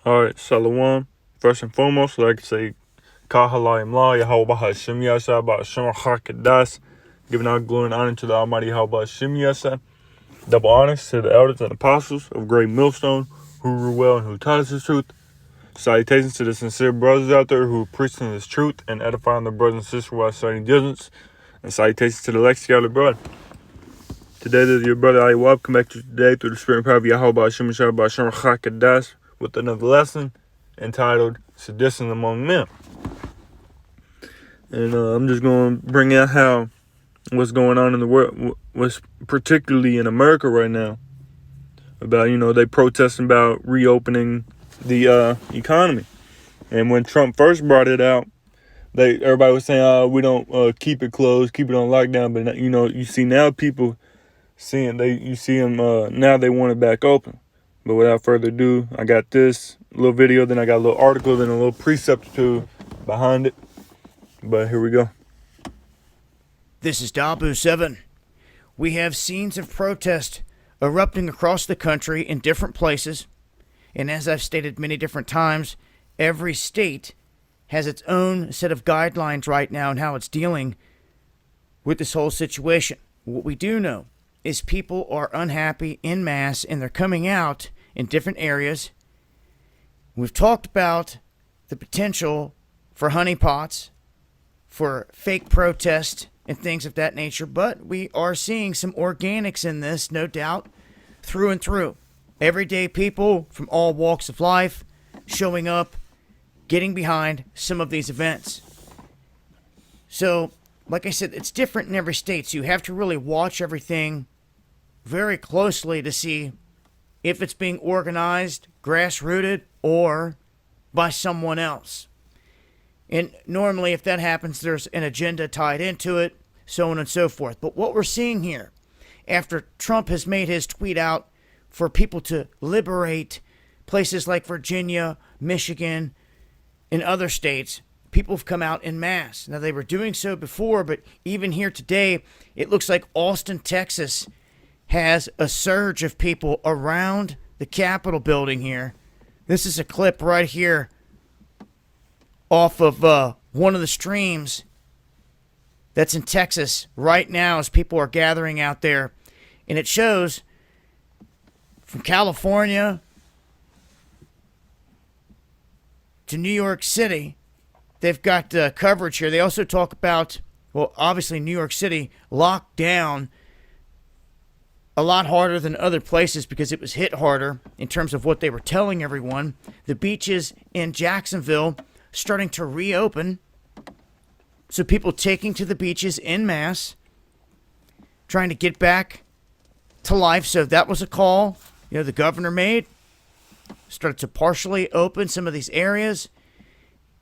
Alright, Shalom. First and foremost, I'd like to say, Kahalayim La, Yahweh Hashem Yasa, Ba'ashem Hakadas, giving all glory and honor to the Almighty Yahweh Hashem Yasa. Double honors to the elders and apostles of Great Millstone, who rule well and who taught us His truth. Salutations to the sincere brothers out there who are preaching His truth and edifying their brothers and sisters while studying diligence. And salutations to the Lexi of the brother. Today, this is your brother Ayawab, come back to you today through the spirit and power of Yahweh Hashem Yasa, Ba'ashem Hakadas, with another lesson entitled Sedition Among Men. And I'm just going to bring out what's going on in the world, what's particularly in America right now, about, they protesting about reopening the economy. And when Trump first brought it out, everybody was saying, we don't keep it closed, keep it on lockdown. But, you see now people you see them now they want it back open. But without further ado, I got this little video, then I got a little article, then a little precept or two behind it. But here we go. This is Dabu7. We have scenes of protest erupting across the country in different places. And as I've stated many different times, every state has its own set of guidelines right now and how it's dealing with this whole situation. What we do know is people are unhappy en masse, and they're coming out in different areas. We've talked about the potential for honeypots, for fake protests, and things of that nature, but we are seeing some organics in this, no doubt, through and through. Everyday people from all walks of life showing up, getting behind some of these events. So, like I said, it's different in every state, so you have to really watch everything very closely to see if it's being organized, grassrooted, or by someone else. And normally, if that happens, there's an agenda tied into it, so on and so forth. But what we're seeing here, after Trump has made his tweet out for people to liberate places like Virginia, Michigan, and other states, people have come out en masse. Now, they were doing so before, but even here today, it looks like Austin, Texas has a surge of people around the Capitol building here. This is a clip right here off of one of the streams that's in Texas right now as people are gathering out there. And it shows from California to New York City, they've got coverage here. They also talk about, well, obviously New York City locked down a lot harder than other places because it was hit harder in terms of what they were telling everyone. The beaches in Jacksonville starting to reopen. So people taking to the beaches en masse, trying to get back to life. So that was a call, the governor made. Started to partially open some of these areas.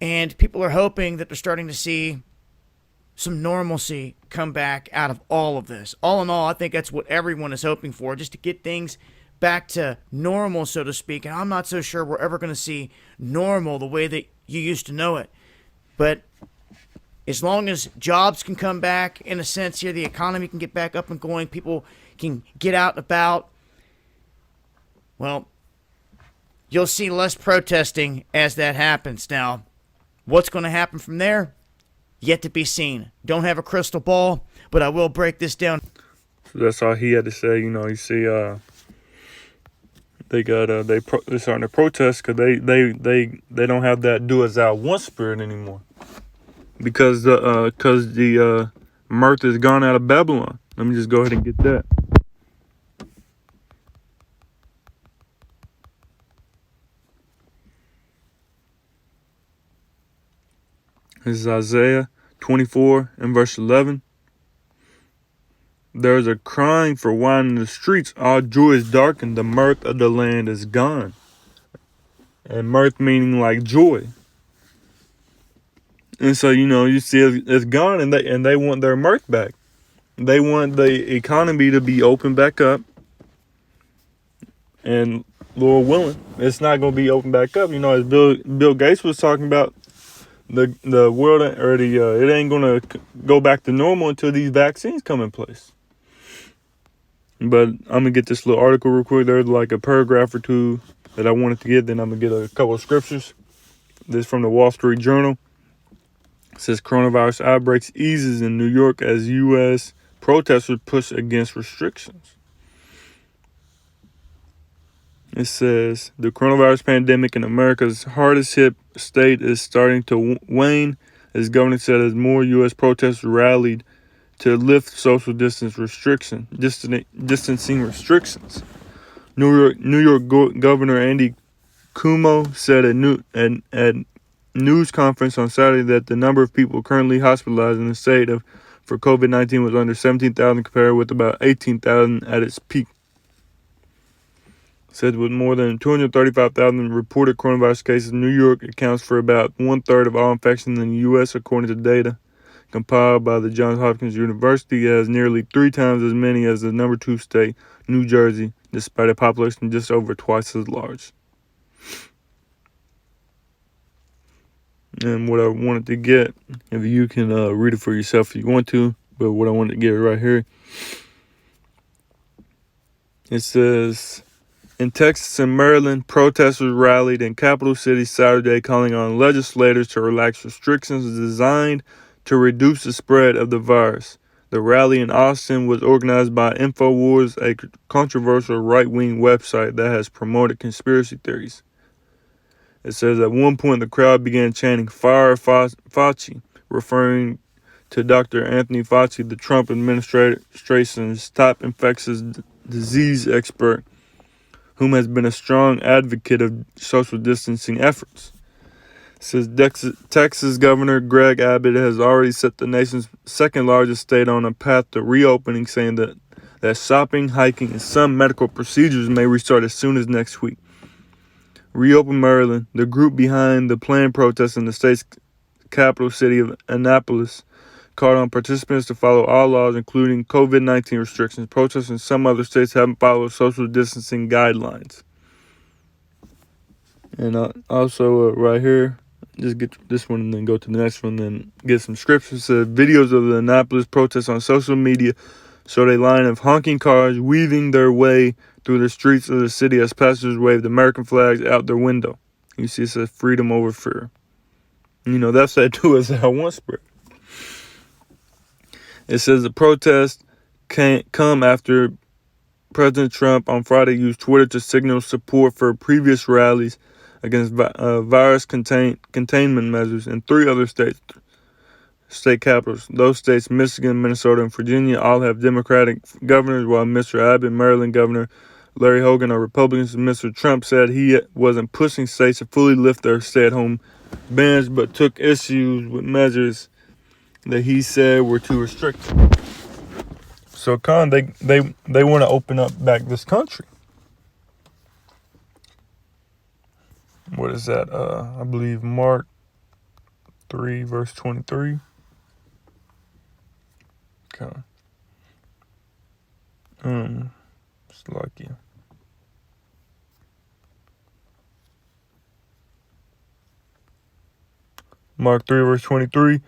And people are hoping that they're starting to see some normalcy come back out of all of this. All in all, I think that's what everyone is hoping for, just to get things back to normal, so to speak. And I'm not so sure we're ever going to see normal the way that you used to know it. But as long as jobs can come back, in a sense here, the economy can get back up and going, people can get out and about, well, you'll see less protesting as that happens. Now, what's going to happen from there? Yet to be seen. Don't have a crystal ball, but I will break this down. So that's all he had to say. You see, they're starting to protest because they don't have that do as thou want spirit anymore, because the mirth is gone out of Babylon. Let me just go ahead and get that. This is Isaiah 24 and verse 11. There is a crying for wine in the streets. All joy is darkened. The mirth of the land is gone. And mirth meaning like joy. And so, you see it's gone, and they want their mirth back. They want the economy to be open back up. And Lord willing, it's not going to be open back up. As Bill Gates was talking about, the world, or it ain't gonna go back to normal until these vaccines come in place. But I'm gonna get this little article real quick. There's like a paragraph or two that I wanted to get. Then I'm going to get a couple of scriptures. This is from the Wall Street Journal. It says coronavirus outbreaks eases in New York as U.S. protesters push against restrictions. It says the coronavirus pandemic in America's hardest hit state is starting to wane, as governor said, as more U.S. protesters rallied to lift social distancing restrictions. New York Governor Andy Cuomo said at news conference on Saturday that the number of people currently hospitalized in the state for COVID-19 was under 17,000 compared with about 18,000 at its peak. Said with more than 235,000 reported coronavirus cases, New York accounts for about 1/3 of all infections in the U.S. according to data compiled by the Johns Hopkins University. It has nearly 3 times as many as the number 2 state, New Jersey, despite a population just over twice as large. And what I wanted to get, if you can read it for yourself if you want to, but what I wanted to get right here, it says, in Texas and Maryland, protesters rallied in capital cities Saturday calling on legislators to relax restrictions designed to reduce the spread of the virus. The rally in Austin was organized by InfoWars, a controversial right-wing website that has promoted conspiracy theories. It says at one point the crowd began chanting "Fire Fauci," referring to Dr. Anthony Fauci, the Trump administration's top infectious disease expert, whom has been a strong advocate of social distancing efforts. It says Texas Governor Greg Abbott has already set the nation's second largest state on a path to reopening, saying that shopping, hiking, and some medical procedures may restart as soon as next week. Reopen Maryland, the group behind the planned protests in the state's capital city of Annapolis, called on participants to follow all laws, including COVID-19 restrictions. Protests in some other states haven't followed social distancing guidelines. And also right here, just get this one and then go to the next one, then get some scriptures. It says videos of the Annapolis protests on social media showed a line of honking cars weaving their way through the streets of the city as passengers waved American flags out their window. You see, it says freedom over fear. You know, that's that too as I once spread. It says the protest can't come after President Trump on Friday used Twitter to signal support for previous rallies against virus containment measures in 3 other state capitals. Those states, Michigan, Minnesota, and Virginia, all have Democratic governors, while Mr. Abbott, Maryland Governor Larry Hogan, are Republicans. Mr. Trump said he wasn't pushing states to fully lift their stay-at-home bans, but took issues with measures that he said were too restrictive. So, they want to open up back this country. What is that? I believe Mark 3, verse 23. Okay. It's lucky. Mark 3, verse 23.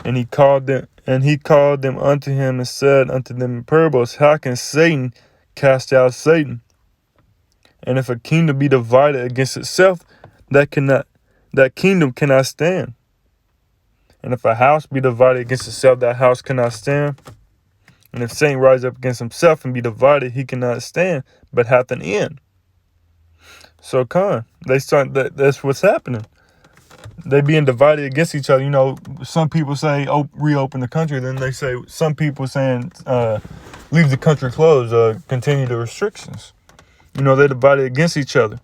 And he called them unto him and said unto them in parables, how can Satan cast out Satan? And if a kingdom be divided against itself, that kingdom cannot stand. And if a house be divided against itself, that house cannot stand. And if Satan rise up against himself and be divided, he cannot stand, but hath an end. So that's what's happening. They being divided against each other. You know, some people say, reopen the country. Then they say, some people saying, leave the country closed, continue the restrictions. You know, they're divided against each other.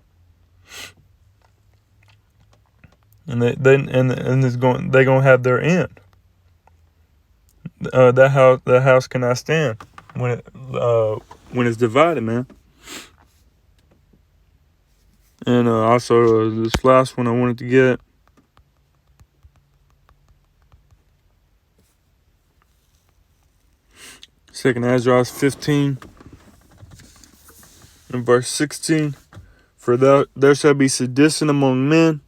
And they're gonna have their end. That house cannot stand when it's divided, man. And also this last one I wanted to get. Second Ezra 15 and verse 16. For there shall be sedition among men,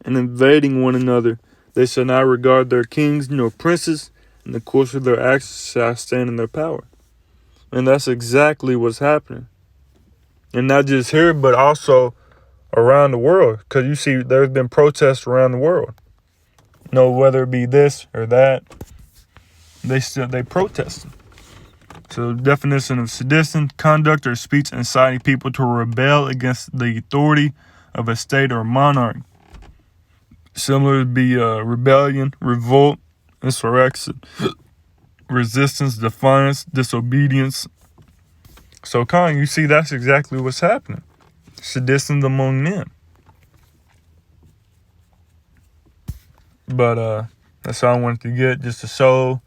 and invading one another. They shall not regard their kings nor princes, and the course of their actions shall stand in their power. And that's exactly what's happening. And not just here, but also around the world, because you see there's been protests around the world. Whether it be this or that, they protesting. So the definition of sedition: conduct or speech inciting people to rebel against the authority of a state or monarch. Similar would be rebellion, revolt, insurrection, resistance, defiance, disobedience. So you see that's exactly what's happening. Sedition among men. But that's all I wanted to get, just to show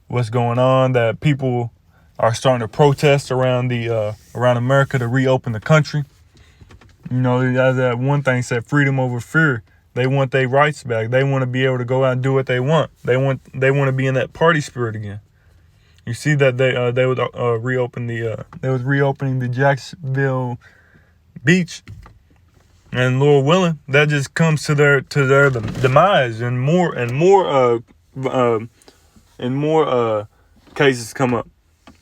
what's going on, that people are starting to protest around around America to reopen the country. As that one thing said, freedom over fear. They want their rights back. They want to be able to go out and do what they want. They want to be in that party spirit again. You see that they would reopen reopening the Jacksonville beach, and Lord willing, that just comes to their demise, and more cases come up.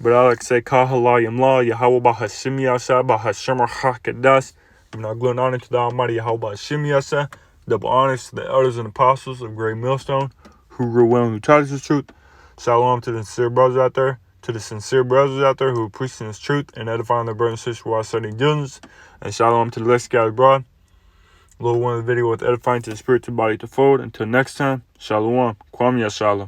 But I like to say, Kahalayim La, Yahweh Bahashim Yasa, Bahashim Hakadas. Giving our glory and honor to the Almighty Yahweh Bahashim Yasa. Double honors to the elders and apostles of Great Millstone, who grew well and who taught us the truth. Shalom to the sincere brothers out there, who are preaching this truth and edifying their brothers and sisters while studying diligence. And shalom to the less scattered abroad. Lord, one of the video with edifying to the spirit, to body, to fold. Until next time, shalom. Kwam Yashala.